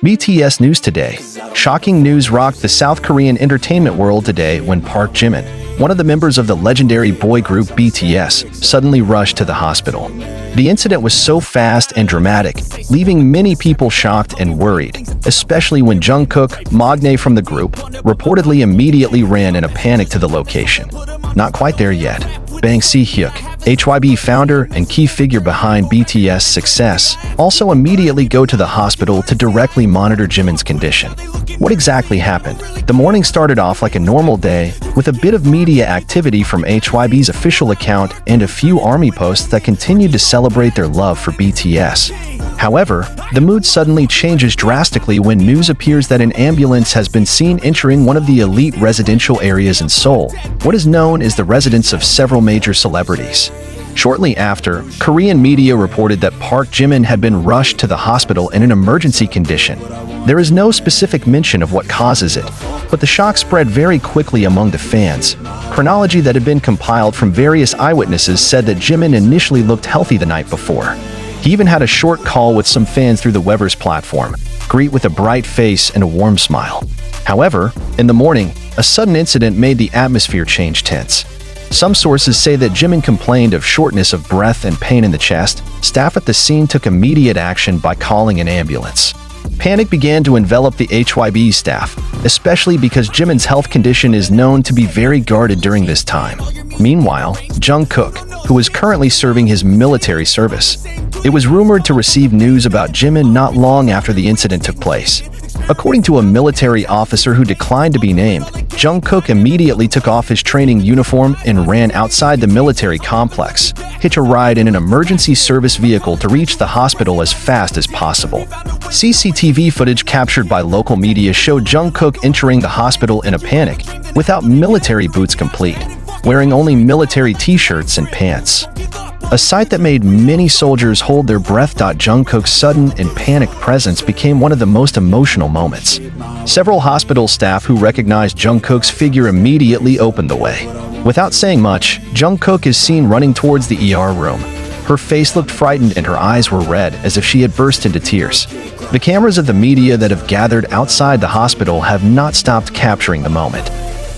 BTS News Today. Shocking news rocked the South Korean entertainment world today when Park Jimin, one of the members of the legendary boy group BTS, suddenly rushed to the hospital. The incident was so fast and dramatic, leaving many people shocked and worried, especially when Jungkook, magnate from the group, reportedly immediately ran in a panic to the location. Not quite there yet. Bang Si-hyuk, HYB founder and key figure behind BTS' success, also immediately go to the hospital to directly monitor Jimin's condition. What exactly happened? The morning started off like a normal day, with a bit of media activity from HYB's official account and a few army posts that continued to celebrate their love for BTS. However, the mood suddenly changes drastically when news appears that an ambulance has been seen entering one of the elite residential areas in Seoul, what is known as the residence of several major celebrities. Shortly after, Korean media reported that Park Jimin had been rushed to the hospital in an emergency condition. There is no specific mention of what causes it, but the shock spread very quickly among the fans. Chronology that had been compiled from various eyewitnesses said that Jimin initially looked healthy the night before. He even had a short call with some fans through the Weverse platform, greet with a bright face and a warm smile. However, in the morning, a sudden incident made the atmosphere change tense. Some sources say that Jimin complained of shortness of breath and pain in the chest. Staff at the scene took immediate action by calling an ambulance. Panic began to envelop the HYB staff, especially because Jimin's health condition is known to be very guarded during this time. Meanwhile, Jungkook, who is currently serving his military service, it was rumored to receive news about Jimin not long after the incident took place. According to a military officer who declined to be named, Jungkook immediately took off his training uniform and ran outside the military complex, hitch a ride in an emergency service vehicle to reach the hospital as fast as possible. CCTV footage captured by local media showed Jungkook entering the hospital in a panic, without military boots complete, wearing only military t-shirts and pants. A sight that made many soldiers hold their breath. Jungkook's sudden and panicked presence became one of the most emotional moments. Several hospital staff who recognized Jungkook's figure immediately opened the way. Without saying much, Jungkook is seen running towards the ER room. Her face looked frightened and her eyes were red as if she had burst into tears. The cameras of the media that have gathered outside the hospital have not stopped capturing the moment.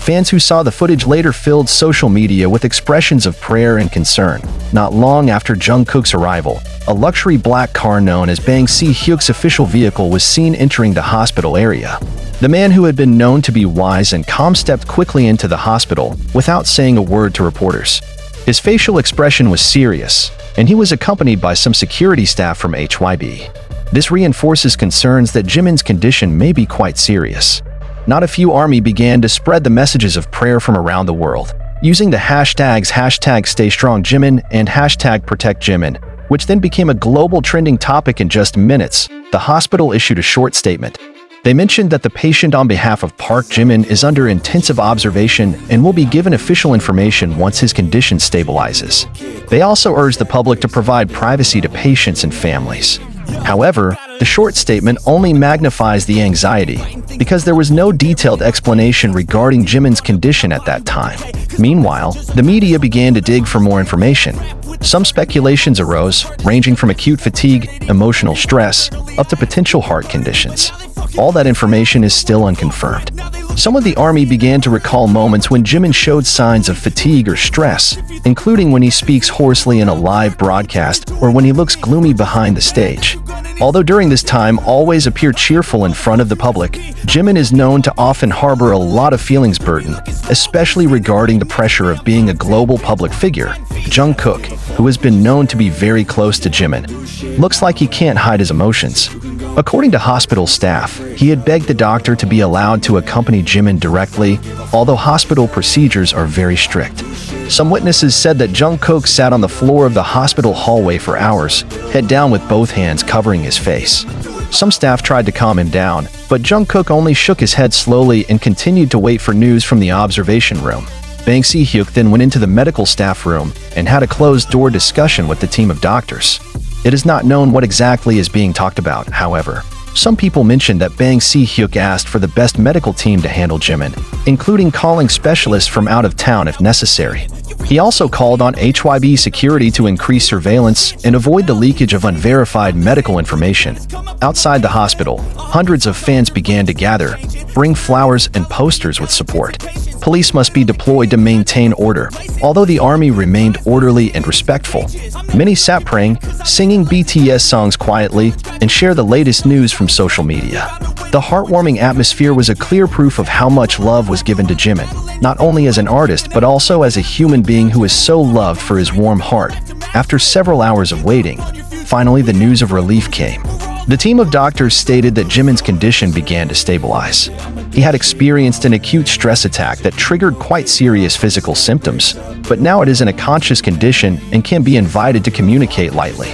Fans who saw the footage later filled social media with expressions of prayer and concern. Not long after Jungkook's arrival, a luxury black car known as Bang Si-hyuk's official vehicle was seen entering the hospital area. The man who had been known to be wise and calm stepped quickly into the hospital without saying a word to reporters. His facial expression was serious, and he was accompanied by some security staff from HYB. This reinforces concerns that Jimin's condition may be quite serious. Not a few army began to spread the messages of prayer from around the world, using the hashtags #StayStrongJimin and #ProtectJimin, which then became a global trending topic in just minutes. The hospital issued a short statement. They mentioned that the patient on behalf of Park Jimin is under intensive observation and will be given official information once his condition stabilizes. They also urged the public to provide privacy to patients and families. However, the short statement only magnifies the anxiety, because there was no detailed explanation regarding Jimin's condition at that time. Meanwhile, the media began to dig for more information. Some speculations arose, ranging from acute fatigue, emotional stress, up to potential heart conditions. All that information is still unconfirmed. Some of the army began to recall moments when Jimin showed signs of fatigue or stress, including when he speaks hoarsely in a live broadcast or when he looks gloomy behind the stage. Although during this time always appear cheerful in front of the public, Jimin is known to often harbor a lot of feelings burden, especially regarding the pressure of being a global public figure. Jungkook, who has been known to be very close to Jimin, looks like he can't hide his emotions. According to hospital staff, he had begged the doctor to be allowed to accompany Jimin directly, although hospital procedures are very strict. Some witnesses said that Jungkook sat on the floor of the hospital hallway for hours, head down with both hands covering his face. Some staff tried to calm him down, but Jungkook only shook his head slowly and continued to wait for news from the observation room. Bang Si-hyuk then went into the medical staff room and had a closed-door discussion with the team of doctors. It is not known what exactly is being talked about, however. Some people mentioned that Bang Si-hyuk asked for the best medical team to handle Jimin, including calling specialists from out of town if necessary. He also called on HYB security to increase surveillance and avoid the leakage of unverified medical information. Outside the hospital, hundreds of fans began to gather, bring flowers and posters with support. Police must be deployed to maintain order. Although the army remained orderly and respectful, many sat praying, singing BTS songs quietly, and share the latest news from social media. The heartwarming atmosphere was a clear proof of how much love was given to Jimin, not only as an artist but also as a human being who is so loved for his warm heart. After several hours of waiting, finally the news of relief came. The team of doctors stated that Jimin's condition began to stabilize. He had experienced an acute stress attack that triggered quite serious physical symptoms, but now it is in a conscious condition and can be invited to communicate lightly.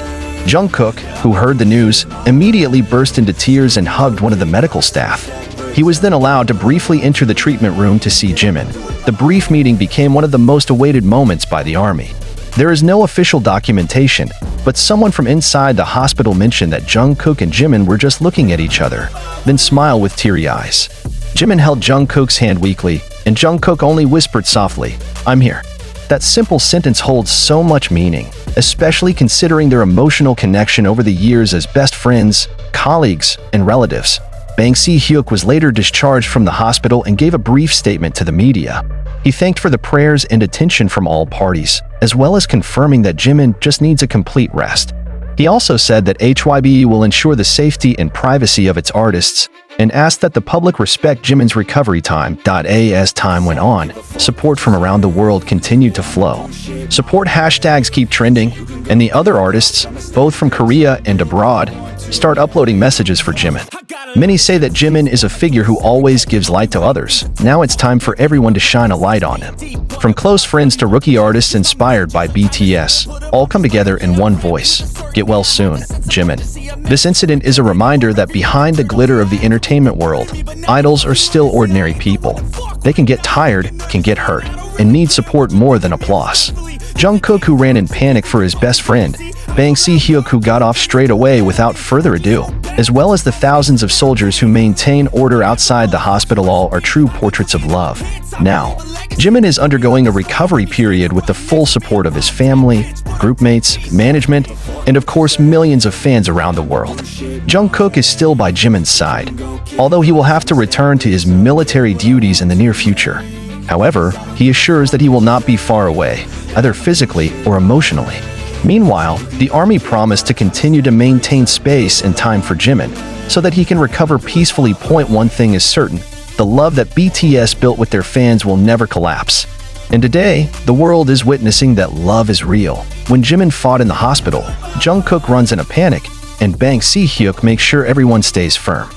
Jungkook, who heard the news, immediately burst into tears and hugged one of the medical staff. He was then allowed to briefly enter the treatment room to see Jimin. The brief meeting became one of the most awaited moments by the army. There is no official documentation, but someone from inside the hospital mentioned that Jungkook and Jimin were just looking at each other, then smiled with teary eyes. Jimin held Jungkook's hand weakly, and Jungkook only whispered softly, "I'm here." That simple sentence holds so much meaning, especially considering their emotional connection over the years as best friends, colleagues, and relatives. Bang Si-hyuk was later discharged from the hospital and gave a brief statement to the media. He thanked for the prayers and attention from all parties, as well as confirming that Jimin just needs a complete rest. He also said that HYBE will ensure the safety and privacy of its artists, and asked that the public respect Jimin's recovery time. As time went on, support from around the world continued to flow. Support hashtags keep trending, and the other artists, both from Korea and abroad, start uploading messages for Jimin. Many say that Jimin is a figure who always gives light to others. Now it's time for everyone to shine a light on him. From close friends to rookie artists inspired by BTS, all come together in one voice. Get well soon, Jimin. This incident is a reminder that behind the glitter of the entertainment world, idols are still ordinary people. They can get tired, can get hurt, and need support more than applause. Jungkook, who ran in panic for his best friend, Bang Si-hyuk, who got off straight away without further ado, as well as the thousands of soldiers who maintain order outside the hospital, all are true portraits of love. Now, Jimin is undergoing a recovery period with the full support of his family, groupmates, management, and of course millions of fans around the world. Jungkook is still by Jimin's side, although he will have to return to his military duties in the near future. However, he assures that he will not be far away, either physically or emotionally. Meanwhile, the army promised to continue to maintain space and time for Jimin, so that he can recover peacefully. One thing is certain, the love that BTS built with their fans will never collapse. And today, the world is witnessing that love is real. When Jimin fought in the hospital, Jungkook runs in a panic, and Bang Si-hyuk makes sure everyone stays firm.